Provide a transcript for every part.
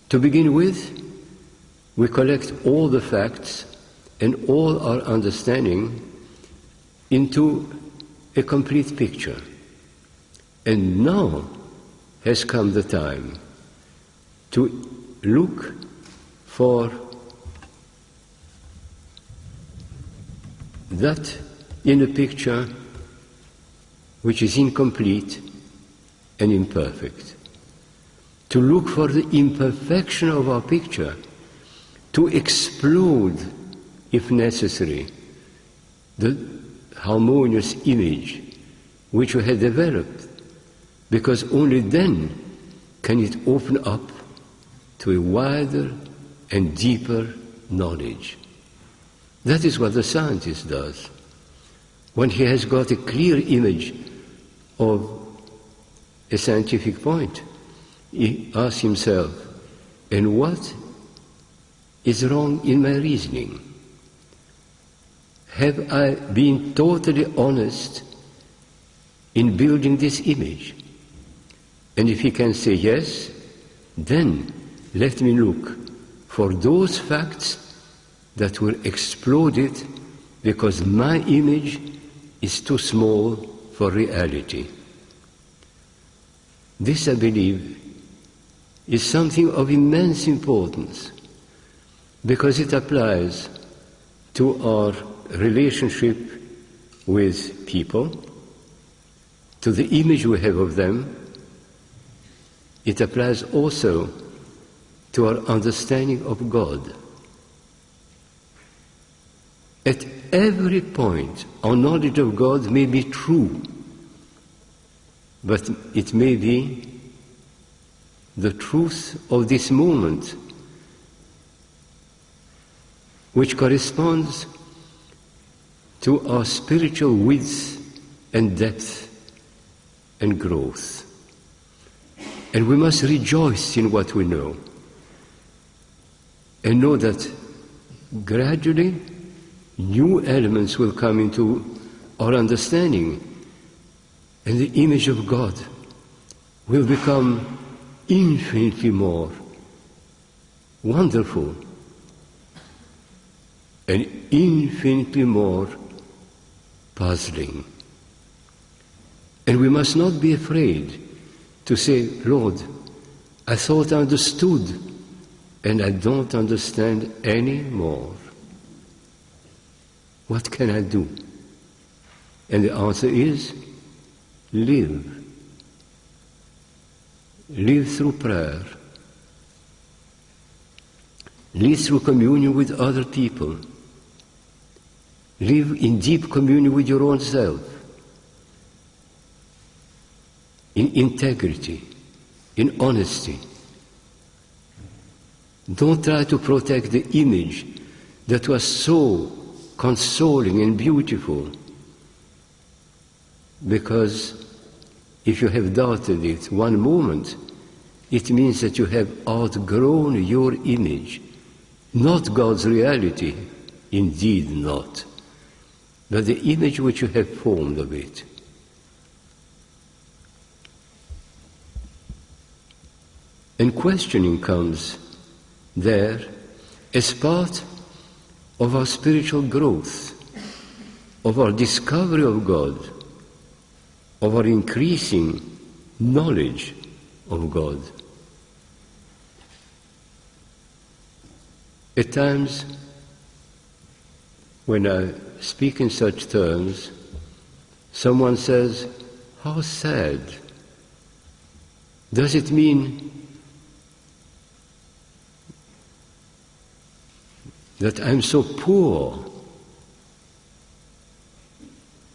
To begin with, we collect all the facts and all our understanding into a complete picture. And now has come the time to look for that in a picture which is incomplete and imperfect. To look for the imperfection of our picture, to explode, if necessary, the harmonious image which we have developed, because only then can it open up to a wider and deeper knowledge. That is what the scientist does. When he has got a clear image of a scientific point, he asks himself, and what is wrong in my reasoning? Have I been totally honest in building this image? And if he can say yes, then let me look for those facts that were exploded because my image is too small for reality. This, I believe, is something of immense importance because it applies to our relationship with people, to the image we have of them. It applies also to our understanding of God. At every point, our knowledge of God may be true, but it may be the truth of this moment, which corresponds to our spiritual width and depth and growth. And we must rejoice in what we know and know that gradually new elements will come into our understanding, and the image of God will become infinitely more wonderful and infinitely more puzzling. And we must not be afraid to say, Lord, I thought I understood, and I don't understand any more. What can I do? And the answer is, live. Live through prayer. Live through communion with other people. Live in deep communion with your own self. In integrity, in honesty. Don't try to protect the image that was so consoling and beautiful, because if you have doubted it one moment, it means that you have outgrown your image, not God's reality, indeed not, but the image which you have formed of it. And questioning comes there as part of our spiritual growth, of our discovery of God, of our increasing knowledge of God. At times, when I speak in such terms, someone says, "How sad. Does it mean that I'm so poor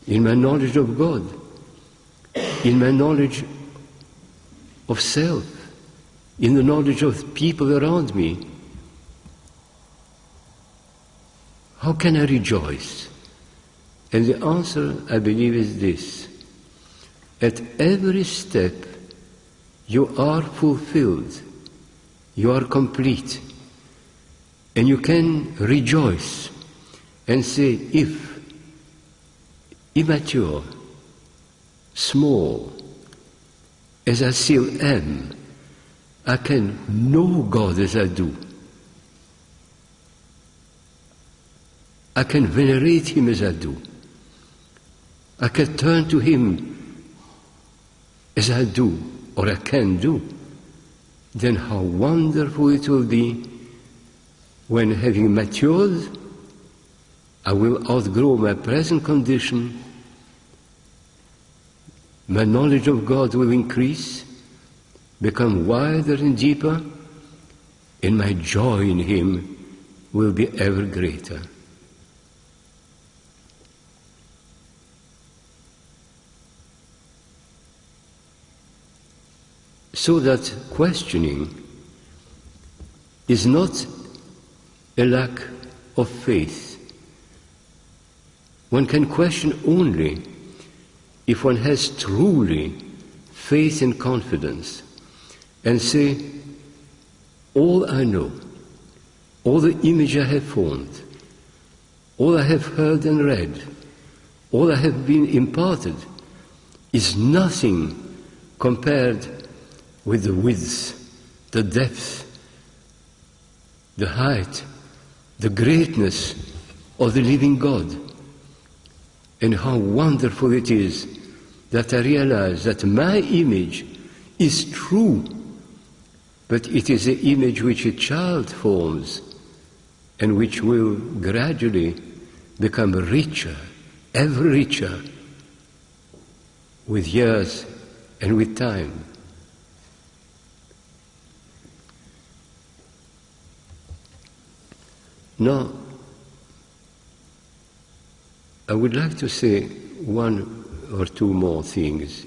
in my knowledge of God, in my knowledge of self, in the knowledge of people around me? How can I rejoice?" And the answer, I believe, is this: at every step you are fulfilled, you are complete, and you can rejoice and say, if immature, small, as I still am, I can know God as I do. I can venerate Him as I do. I can turn to Him as I do, or I can do. Then how wonderful it will be when, having matured, I will outgrow my present condition, my knowledge of God will increase, become wider and deeper, and my joy in Him will be ever greater. So that questioning is not a lack of faith. One can question only if one has truly faith and confidence and say, all I know, all the image I have formed, all I have heard and read, all I have been imparted is nothing compared with the width, the depth, the height, the greatness of the living God. And how wonderful it is that I realize that my image is true, but it is the image which a child forms and which will gradually become richer, ever richer, with years and with time. Now, I would like to say one or two more things.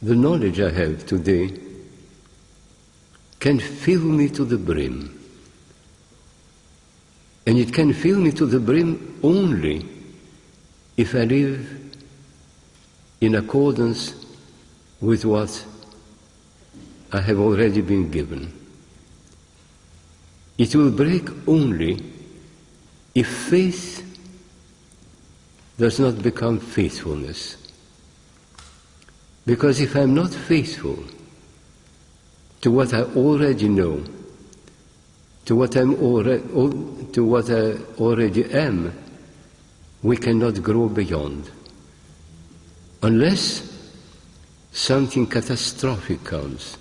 The knowledge I have today can fill me to the brim. And it can fill me to the brim only if I live in accordance with what I have already been given. It will break only if faith does not become faithfulness. Because if I'm not faithful to what I already know, to what I already am, we cannot grow beyond. Unless something catastrophic comes,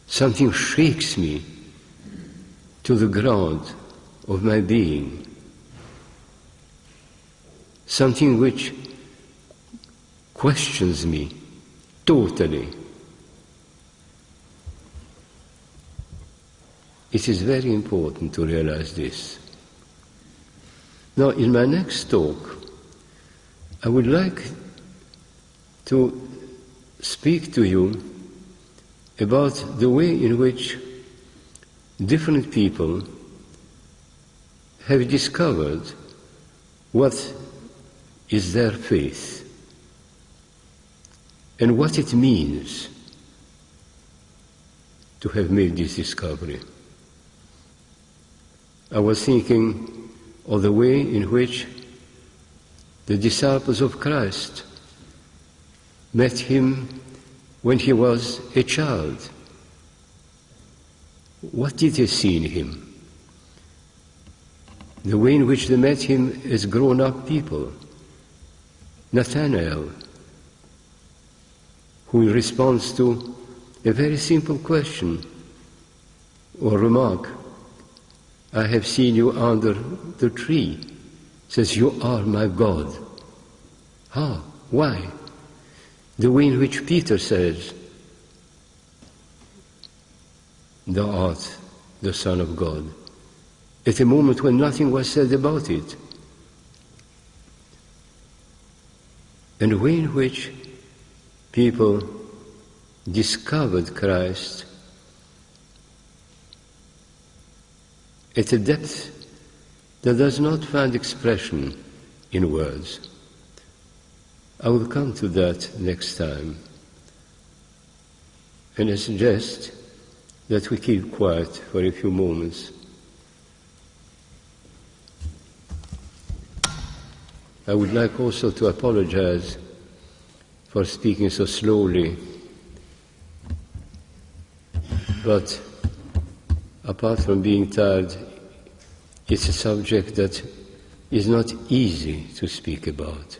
something shakes me to the ground of my being, something which questions me totally. It is very important to realize this. Now, in my next talk, I would like to speak to you about the way in which different people have discovered what is their faith and what it means to have made this discovery. I was thinking of the way in which the disciples of Christ met Him when He was a child. What did they see in Him? The way in which they met Him as grown-up people. Nathanael, who in response to a very simple question or remark, I have seen you under the tree, says, you are my God. How? Why? The way in which Peter says, thou art the Son of God, at a moment when nothing was said about it. And the way in which people discovered Christ at a depth that does not find expression in words. I will come to that next time. And I suggest that we keep quiet for a few moments. I would like also to apologize for speaking so slowly, but apart from being tired, it's a subject that is not easy to speak about.